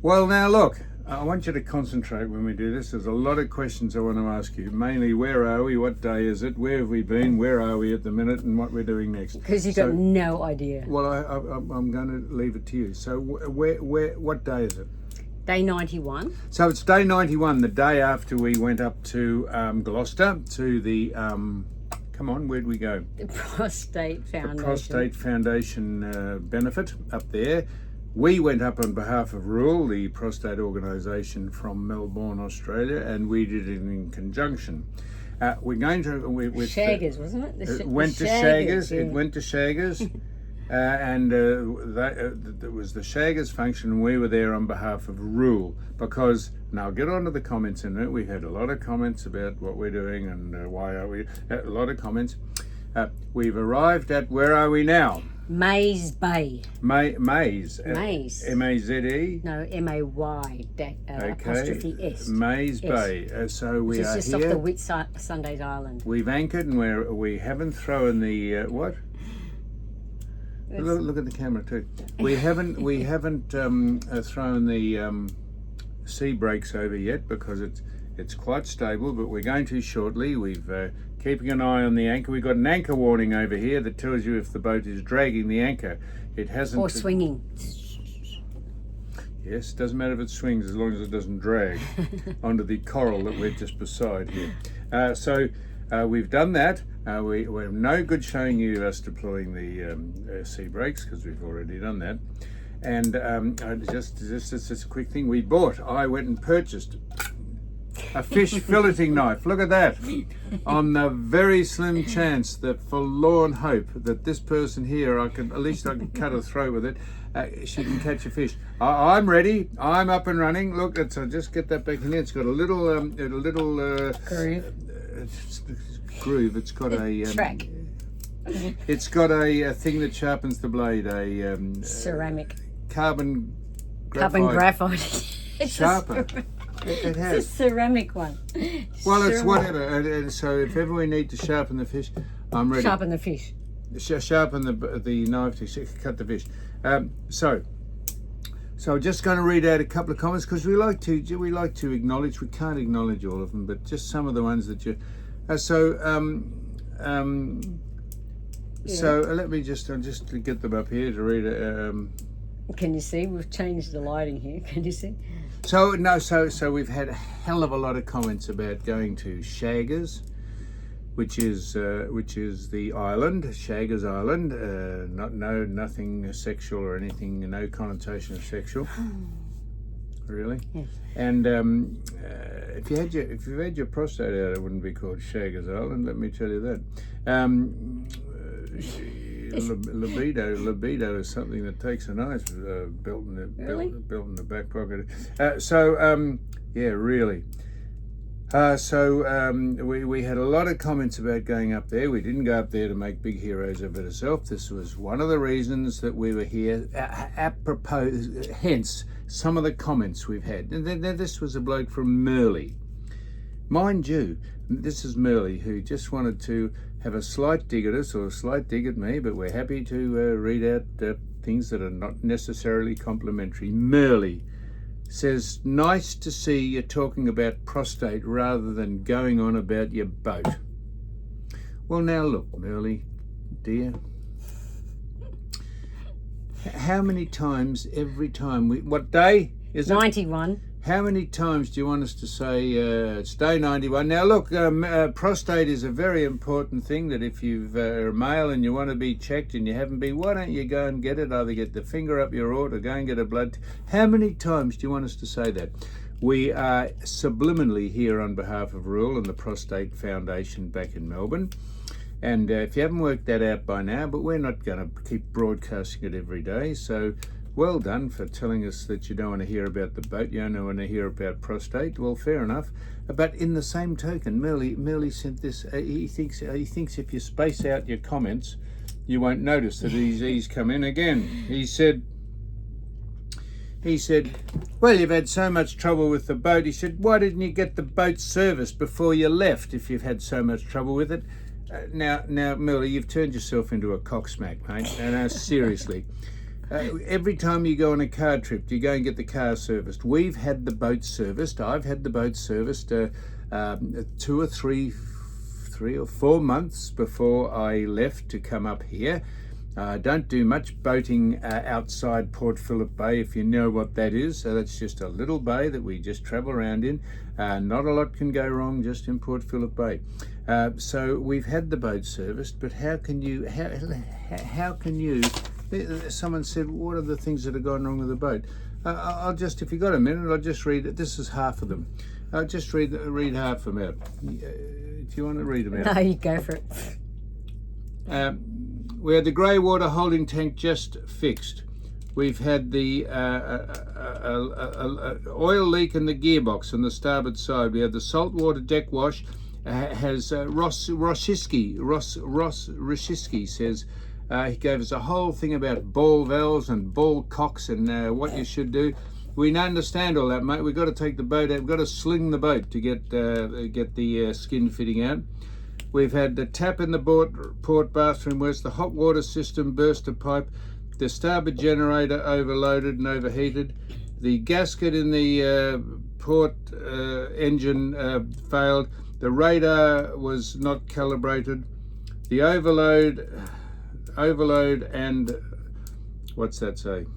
Well, now look, I want you to concentrate when we do this. There's a lot of questions I want to ask you. Mainly, where are we? What day is it? Where have we been? Where are we at the minute? And what we're doing next? Because you've got no idea. Well, I'm going to leave it to you. So, what day is it? Day 91. So it's day 91, the day after we went up to Gloucester to the. Come on, where'd we go? The Prostate Foundation. The Prostate Foundation benefit up there. We went up on behalf of RULE, the prostate organisation from Melbourne, Australia, and we did it in conjunction. We're going to with Shaggers, wasn't it? It went to Shaggers. Yeah. It went to Shaggers, and it was the Shaggers function. And we were there on behalf of RULE because now get on to the comments in it. We had a lot of comments about what we're doing and why are we. A lot of comments. We've arrived at where are we now? Maze Bay. Maze. Maze. M-A-Z-E? No, M-A-Y, apostrophe S. Maze Bay. So we are just here. off the Whitsundays Island. We've anchored and we haven't thrown the, what? Look at the camera too. We haven't thrown the sea brakes over yet because it's quite stable, but we're going to shortly. We've keeping an eye on the anchor. We've got an anchor warning over here that tells you if the boat is dragging the anchor. It hasn't. Or swinging. Yes, doesn't matter if it swings as long as it doesn't drag onto the coral that we're just beside here. So we've done that. We're no good showing you us deploying the sea brakes because we've already done that. And just a quick thing. I went and purchased a fish filleting knife. Look at that. On the very slim chance, the forlorn hope that this person here, at least I can cut her throat with it, she can catch a fish. I'm ready. I'm up and running. Look, just get that back in there. It's got a little Groove. Groove. It's got a track. It's got a thing that sharpens the blade. A ceramic. Carbon graphite. It's sharper. It has. It's a ceramic one. Well, it's whatever. And so if ever we need to sharpen the fish, I'm ready. Sharpen the fish. Sharpen the knife to cut the fish. So just going to read out a couple of comments because we like to acknowledge. We can't acknowledge all of them, but just some of the ones that you. So let me just get them up here to read it. Can you see? We've changed the lighting here. Can you see? So we've had a hell of a lot of comments about going to Shaggers, which is the island, Shaggers Island. Nothing sexual or anything, no connotation of sexual. Really? Yes. And if you've had your prostate out, it wouldn't be called Shaggers Island. Let me tell you that. Libido is something that takes a nice belt in the back pocket. Yeah, really. We had a lot of comments about going up there. We didn't go up there to make big heroes of it ourselves. This was one of the reasons that we were here. Apropos, hence some of the comments we've had. And then this was a bloke from Merley. Mind you, this is Merley who just wanted to have a slight dig at us or a slight dig at me, but we're happy to read out things that are not necessarily complimentary. Merley says, nice to see you talking about prostate rather than going on about your boat. Well, now look, Merley, dear, how many times every time what day is it? 91. How many times do you want us to say it's day 91? Now look, prostate is a very important thing that if you're a male and you want to be checked and you haven't been, why don't you go and get it? Either get the finger up your aort or go and get a blood. How many times do you want us to say that? We are subliminally here on behalf of RULE and the Prostate Foundation back in Melbourne. And if you haven't worked that out by now, but we're not going to keep broadcasting it every day, so well done for telling us that you don't want to hear about the boat, you don't want to hear about prostate. Well, fair enough. But in the same token, Merley sent this. He thinks if you space out your comments, you won't notice that he's come in again. He said, well, you've had so much trouble with the boat. He said, why didn't you get the boat serviced before you left if you've had so much trouble with it? Now, Merley, you've turned yourself into a cocksmack, mate. And seriously. Every time you go on a car trip, you go and get the car serviced. We've had the boat serviced. I've had the boat serviced 2 or 3 or 4 months before I left to come up here. Don't do much boating outside Port Phillip Bay, if you know what that is. So that's just a little bay that we just travel around in. Not a lot can go wrong just in Port Phillip Bay. So we've had the boat serviced, but how can you, someone said, what are the things that have gone wrong with the boat? I'll just, if you've got a minute, I'll just read it. This is half of them. I'll just read half of them out. Do you want to read them out? No, you go for it. We had the grey water holding tank just fixed. We've had the oil leak in the gearbox on the starboard side. We had the saltwater deck wash. Has Ross Rishiski says he gave us a whole thing about ball valves and ball cocks and what you should do. We understand all that, mate. We've got to take the boat out. We've got to sling the boat to get the skin fitting out. We've had the tap in the port bathroom works. The hot water system burst a pipe. The starboard generator overloaded and overheated. The gasket in the port engine failed. The radar was not calibrated. The overload and what's that say?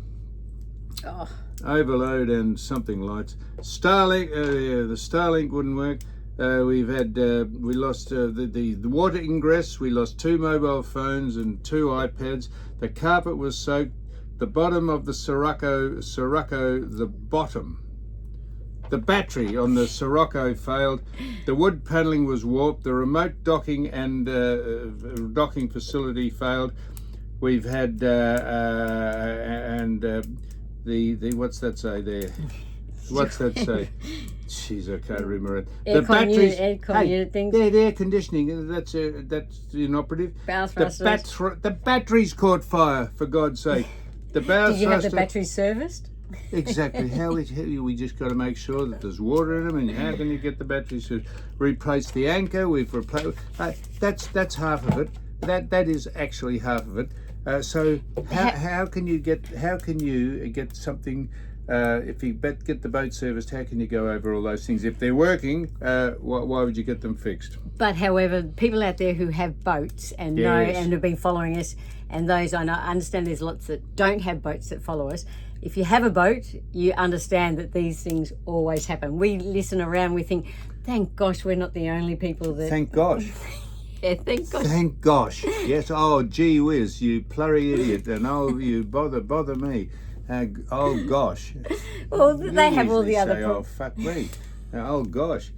Oh. Overload and something lights. Starlink, the Starlink wouldn't work. We lost the water ingress. We lost 2 mobile phones and 2 iPads. The carpet was soaked. The bottom of the Sirocco, the bottom. The battery on the Sirocco failed. The wood paneling was warped. The remote docking and docking facility failed. We've had the what's that say there? What's that say? Jeez, I can't remember it. The batteries, things. the air conditioning. That's inoperative. The batteries caught fire. For God's sake, the bow Did you have the batteries serviced? Exactly. We just got to make sure that there's water in them, and how can you get the batteries to replace the anchor? We've replaced. That's half of it. That is actually half of it. So how can you get something? If you get the boat serviced, how can you go over all those things? If they're working, why would you get them fixed? But however, people out there who have boats and know and have been following us, and those I understand there's lots that don't have boats that follow us. If you have a boat, you understand that these things always happen. We listen around, we think, thank gosh we're not the only people that... Thank gosh. Yeah, thank gosh. Thank gosh. Yes, oh gee whiz, you plurry idiot, and oh, you bother me. Oh gosh. Well, they have all the other... Oh, fuck me. Oh gosh.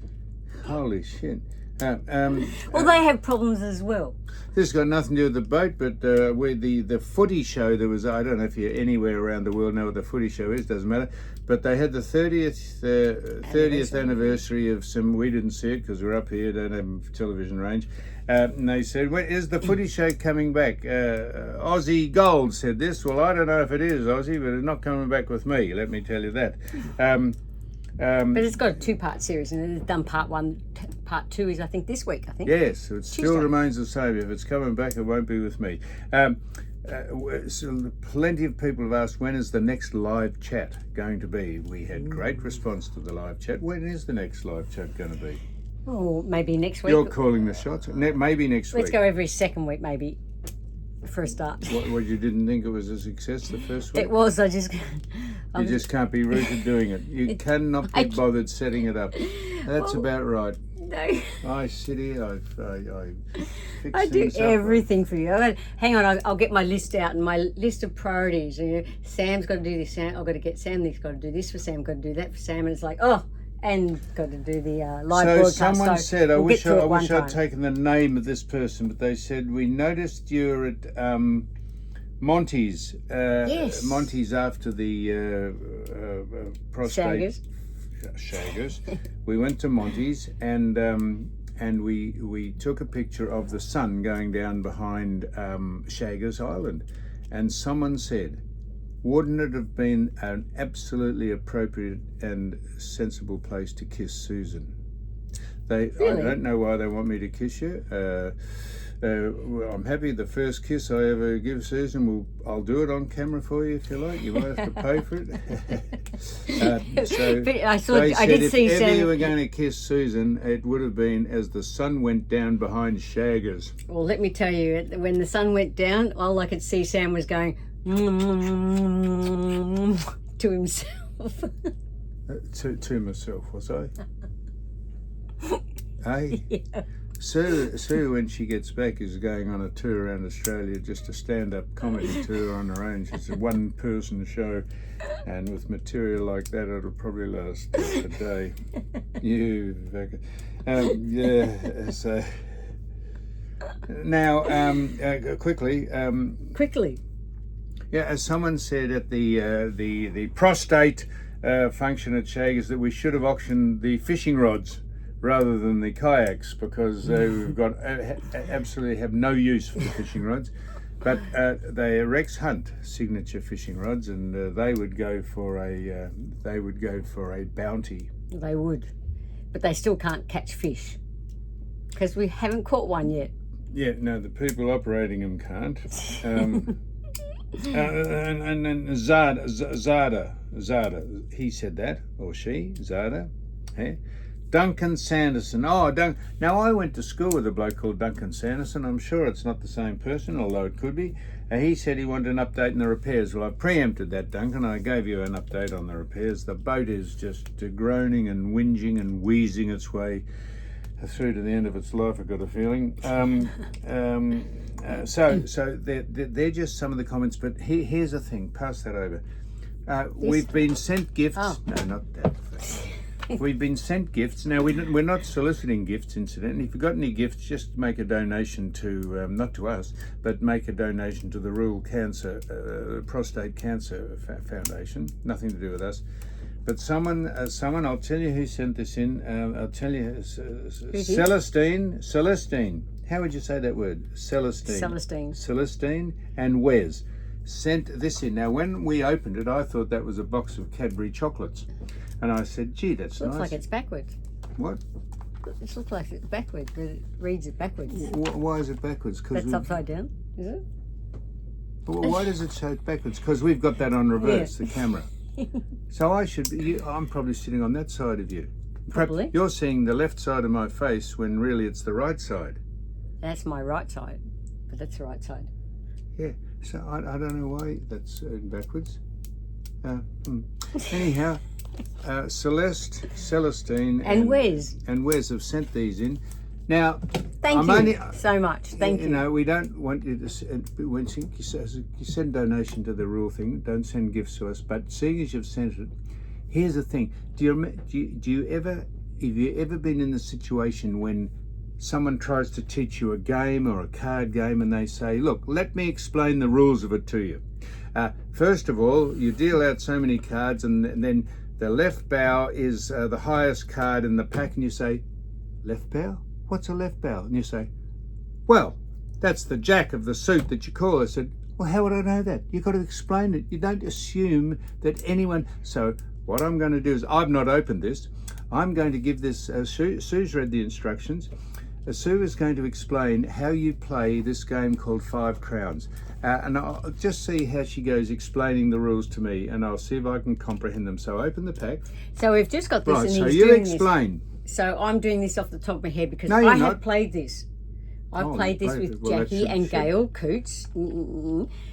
Holy shit. Well, they have problems as well. This has got nothing to do with the boat, but where the footy show, there was, I don't know if you're anywhere around the world know what the footy show is, doesn't matter, but they had the 30th anniversary of some, we didn't see it because we're up here, don't have television range, and they said, when is the footy show coming back? Aussie Gold said this. Well, I don't know if it is Aussie, but it's not coming back with me, let me tell you that. But it's got a 2-part series, and it's done part 1. Part 2 is, I think, this week. Yes, it still remains the same. If it's coming back, it won't be with me. So plenty of people have asked, when is the next live chat going to be? We had great response to the live chat. When is the next live chat going to be? Oh, maybe next week. You're calling the shots. Maybe next week. Let's go every second week, maybe, for a start. What, you didn't think it was a success the first week? It was. You just can't be rooted doing it. You cannot be bothered setting it up. That's about right. No. I sit here, I fix I do things up. everything for you. Hang on, I'll get my list out and my list of priorities. Sam's got to do this. I've got to get Sam. He's got to do this for Sam. Got to do that for Sam. And it's like, and got to do the live broadcast. So someone said, I wish I'd taken the name of this person, but they said, we noticed you're at Monty's. Yes. Monty's after the prostate. Shaggers. We went to Monty's and we took a picture of the sun going down behind Shaggers Island, and someone said, wouldn't it have been an absolutely appropriate and sensible place to kiss Susan? Really? I don't know why they want me to kiss you. well, I'm happy. The first kiss I ever give Susan, I'll do it on camera for you if you like. You might have to pay for it. So But I they said did see if ever Sam. you were going to kiss Susan, it would have been as the sun went down behind Shaggers. Well, let me tell you, when the sun went down, all I could see Sam was going to himself. To myself, was I? Hey? Yeah. Sue, when she gets back, is going on a tour around Australia, just a stand-up comedy tour on her own. It's a one-person show, and with material like that, it'll probably last a day. Yeah. So now, quickly. Quickly. Yeah, as someone said at the prostate function at Shaggers, that we should have auctioned the fishing rods rather than the kayaks, because we've got absolutely have no use for the fishing rods. But they are Rex Hunt signature fishing rods, and they would go for a bounty. They would, but they still can't catch fish because we haven't caught one yet. Yeah, no, the people operating them can't. And then Zada, he said that, or she, Zada. Hey? Duncan Sanderson. Now I went to school with a bloke called Duncan Sanderson. I'm sure it's not the same person, although it could be. He said he wanted an update on the repairs. Well, I preempted that, Duncan. I gave you an update on the repairs. The boat is just groaning and whinging and wheezing its way through to the end of its life, I've got a feeling. So they're just some of the comments, but here's the thing. Pass that over. We've been sent gifts. Oh. No, not that thing. We've been sent gifts. Now, we're not soliciting gifts, incidentally. If you've got any gifts, just make a donation to, not to us, but make a donation to the Rural Prostate Cancer Foundation. Nothing to do with us. But someone, I'll tell you who sent this in. I'll tell you, Celestine. How would you say that word? Celestine and Wes sent this in. Now, when we opened it, I thought that was a box of Cadbury chocolates. And I said, gee, that's nice. Looks like it's backwards. What? It looks like it's backwards, but it reads it backwards. Why is it backwards? That's upside down, is it? Well, why does it show it backwards? Because we've got that on reverse, the camera. So I'm probably sitting on that side of you. Probably. You're seeing the left side of my face when really it's the right side. That's my right side, but that's the right side. Yeah, so I don't know why that's backwards. Anyhow, Celestine and Wes have sent these in. Now, thank you so much. Thank you. You know, we don't want you to when you send donation to the rural thing. Don't send gifts to us. But seeing as you've sent it, here's the thing: have you ever been in the situation when someone tries to teach you a game or a card game, and they say, "Look, let me explain the rules of it to you. First of all, you deal out so many cards, and then the left bow is the highest card in the pack," and you say, "Left bow? What's a left bow?" And you say, "Well, that's the jack of the suit that you call." I said, "Well, how would I know that? You've got to explain it. You don't assume that anyone..." So what I'm going to do is, I've not opened this. I'm going to give this, Sue's read the instructions. Sue is going to explain how you play this game called Five Crowns. And I'll just see how she goes explaining the rules to me, and I'll see if I can comprehend them. So open the pack. So we've just got this, right, and so he's you doing explain. This. So I'm doing this off the top of my head because No, you're I not. have played this. I've played this with Jackie and Gail Coots.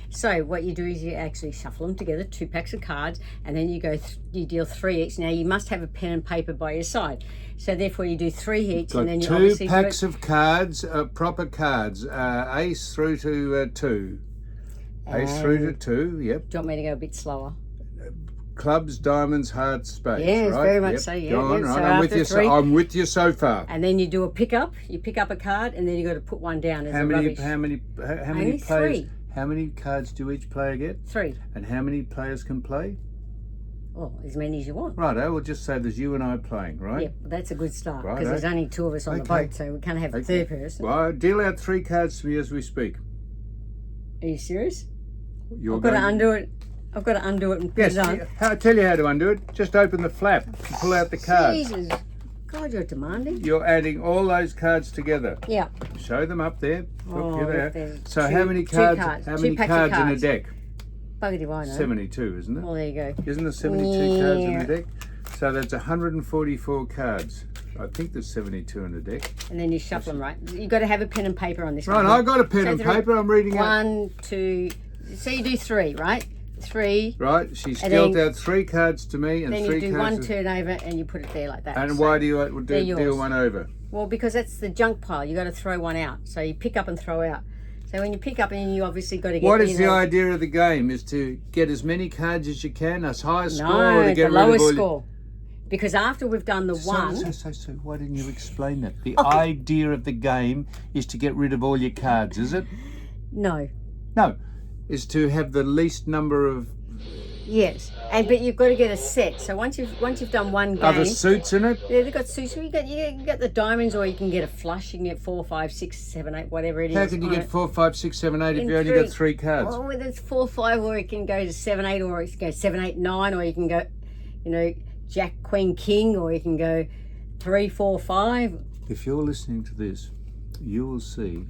So what you do is you actually shuffle them together, 2 packs of cards, and then you go. You deal 3 each. Now you must have a pen and paper by your side. So therefore you do 3 each, and then you obviously 2 packs of cards, proper cards, ace through to 2. Ace through to 2. Yep. Do you want me to go a bit slower? Clubs, diamonds, hearts, spades. Yes, right? very much so. Yeah. Go on, So right. I'm with you. I'm with you so far. And then you do a pickup. You pick up a card, and then you got to put one down as How a many rubbish. players? Only 3. How many cards do each player get? 3. And how many players can play? Oh, as many as you want. Right. I will just say there's you and I playing, right? Yeah, well, that's a good start because Righto. there's only 2 of us on the boat, so we can't have a third person. Well, deal out 3 cards to me as we speak. Are you serious? I've got to undo it. I've got to undo it and put Yes, it on. I'll tell you how to undo it. Just open the flap and pull out the cards. Jesus God, you're demanding. You're adding all those cards together. Yeah. Show them up there. Look, here they are. there's So two- how many two cards? cards. How Two many packs of cards in a cards. deck? Bugger do I know. 72, isn't it? Well, there you go. Isn't there 72 cards in Yeah. a deck? So that's 144 cards. I think there's 72 in a deck. And then you shuffle them, right? You've got to have a pen and paper on this Right, one. I got a pen So and three- paper. I'm reading out. 1, 2. So you do 3, right? 3. Right, she's And dealt then- out 3 cards to me and Then 3 you do cards. one turnover and you put it there like that. And So- why do you they're deal yours. one over? Well, because that's the junk pile. You got to throw one out. So you pick up and throw out. So when you pick up, and you obviously got to get. What is the know- idea of the game? Is to get as many cards as you can, as high a score, No, or to get the rid of lowest all score. Because after we've done the one, So, why didn't you explain that? The idea of the game is to get rid of all your cards, is it? no, No, is to have the least number of yes, but you've got to get a set. So once you've done one game, other suits in it. yeah, they've got suits. You get the diamonds, or you can get a flush. You can get 4, 5, 6, 7, 8, whatever it is. How can you on get it. 4, 5, 6, 7, 8 if In you only three. got 3 cards? Well, whether it's 4, 5, or it can go to 7, 8, or it can go 7, 8, 9, or you can go, Jack, Queen, King, or you can go 3, 4, 5. If you're listening to this, you will see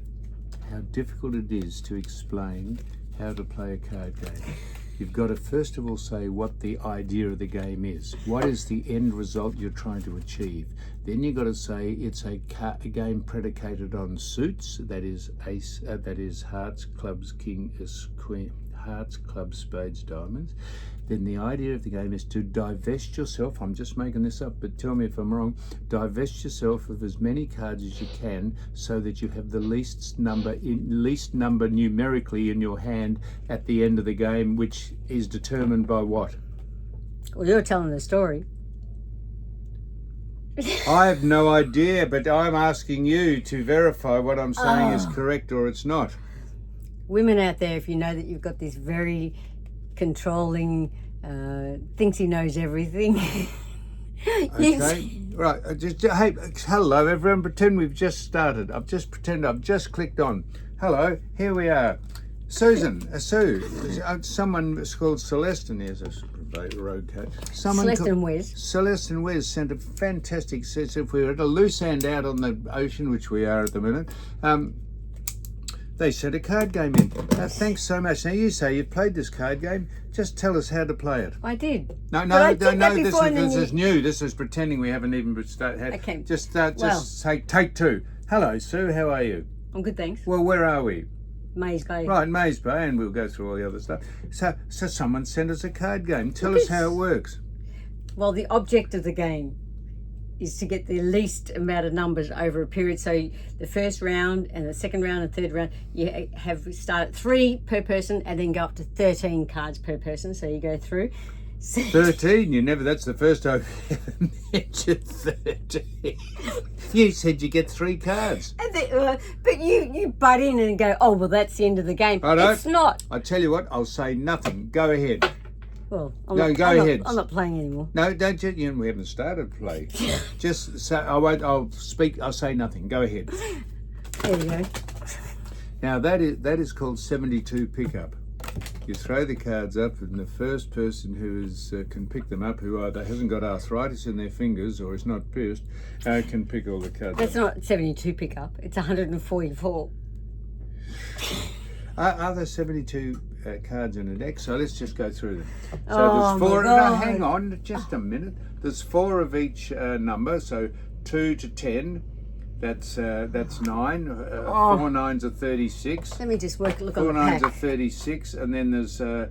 how difficult it is to explain how to play a card game. You've got to first of all say what the idea of the game is. What is the end result you're trying to achieve? Then you've got to say it's a game predicated on suits. That is ace. That is hearts, clubs, king, queen, hearts, clubs, spades, diamonds. Then the idea of the game is to divest yourself. I'm just making this up, but tell me if I'm wrong. Divest yourself of as many cards as you can, so that you have the least number numerically in your hand at the end of the game, which is determined by what? Well, you're telling the story. I have no idea, but I'm asking you to verify what I'm saying is correct or it's not. Women out there, if you know that you've got this very controlling, thinks he knows everything. Okay, right. Hey, hello everyone. Pretend we've just started. I've just clicked on. Hello, here we are. Susan, Sue, someone called Celeste, and here's a road coach. Celeste and Wes. Celeste and Wes sent a fantastic sense. If we were at a loose end out on the ocean, which we are at the minute, they sent a card game in. Thanks so much. Now you say you've played this card game. Just tell us how to play it. I did. No. This is new. This is pretending we haven't even started. Okay. Just say take 2. Hello, Sue. How are you? I'm good, thanks. Well, where are we? Maze Bay. Right, Maze Bay, and we'll go through all the other stuff. So someone sent us a card game. Tell us how it works. Well, the object of the game is to get the least amount of numbers over a period. So the first round and the second round and third round, you start at 3 per person and then go up to 13 cards per person. So you go through. 13? That's the first time you ever mentioned 13. You said you get 3 cards. But you butt in and go, oh, well, that's the end of the game. It's not. I tell you what, I'll say nothing. Go ahead. Well, Go ahead. I'm not playing anymore. No, don't you? We haven't started play. Just say, I won't. I'll speak. I'll say nothing. Go ahead. There you go. Now that is called 72 pickup. You throw the cards up, and the first person who can pick them up, who either hasn't got arthritis in their fingers or is not pierced, can pick all the cards That's up. not 72 pickup. It's 144. Are there 72 cards in a deck? So let's just go through them. So Oh, there's 4. my No, God. hang on, just a minute. There's 4 of each number. So 2 to 10. That's 9. 4 nines are 36. Let me just look 4 on the nines are pack. 36, and then there's the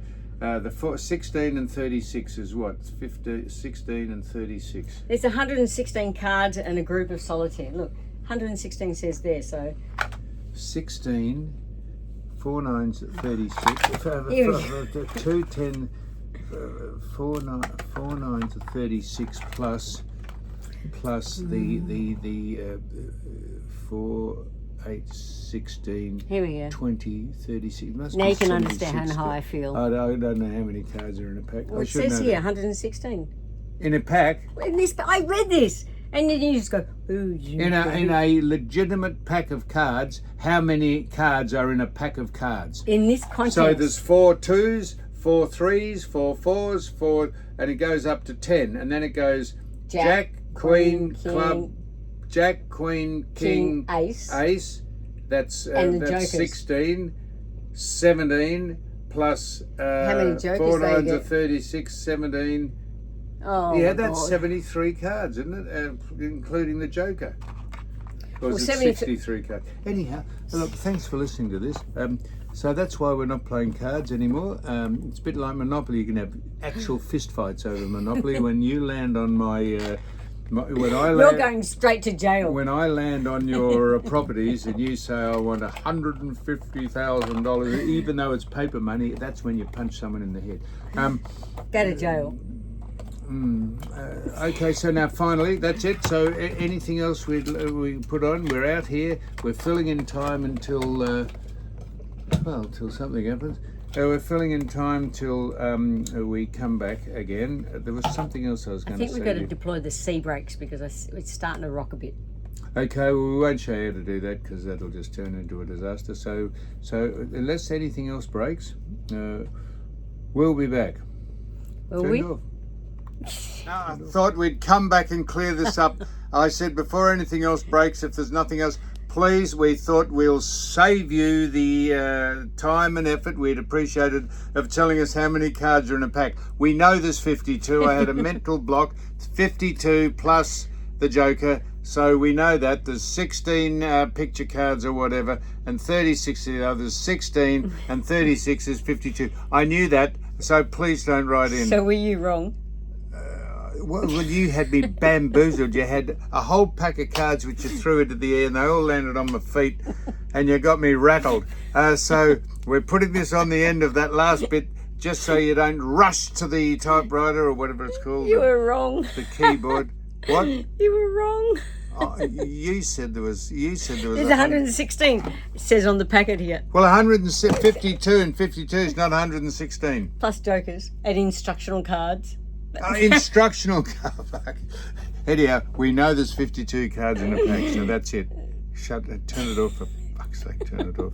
16 and 36 is what? 16 and 36. There's 116 cards and a group of solitaire. Look, 116 says there, so 16, 4 nines at 36. Here we 2, 10, 4 nines at 36 plus the 4, 8, 16, here we go. 20, 36. Must Now be you can 76 understand how there. I feel. I don't know how many cards are in a pack. Well, I it should says know here that. 116. In a pack, I read this, and then you just go, ooh, in a legitimate pack of cards, how many cards are in a pack of cards? in this context. So there's 4 2s, 4 3s, 4 4s, 4, and it goes up to 10, and then it goes Jack, Queen, Club, Jack, Queen, King, Ace. That's And the that's jokers. 16, 17 plus How many jokers 4 they nines are get? 36, 17. Oh, Yeah, my that's God. 73 cards, isn't it? Including the Joker. Or Well, is it 70 63 cards? Anyhow, look, thanks for listening to this. So that's why we're not playing cards anymore. It's a bit like Monopoly. You can have actual fist fights over Monopoly. When you land on when I You're land, going straight to jail. when I land on your properties and you say I want $150,000, even though it's paper money, that's when you punch someone in the head. Go to jail. Okay, so now finally, that's it. So anything else we put on? We're out here. We're filling in time until till something happens. We're filling in time till we come back again. There was something else I was I going to think say. we've got to deploy the sea brakes because it's starting to rock a bit. Okay, well, we won't show you how to do that because that'll just turn into a disaster. So unless anything else breaks, we'll be back. Will Turned we? off. I thought we'd come back and clear this up. I said before anything else breaks, if there's nothing else, please, we thought we'll save you the time and effort we'd appreciated of telling us how many cards are in a pack. We know there's 52. I had a mental block. 52 plus the Joker. So we know that there's 16 picture cards or whatever, and 36 of the others. 16 and 36 is 52. I knew that, so please don't write in. So were you wrong? Well, you had me bamboozled. You had a whole pack of cards which you threw into the air and they all landed on my feet and you got me rattled. So we're putting this on the end of that last bit just so you don't rush to the typewriter or whatever it's called. You were wrong. The keyboard. What? You were wrong. Oh, you said there was. There's 116. It says on the packet here. Well, 152 and 52 is not 116. Plus jokers and instructional cards. Instructional card. Anyhow, we know there's 52 cards in a pack, so that's it. Turn it off, for fuck's sake, turn it off.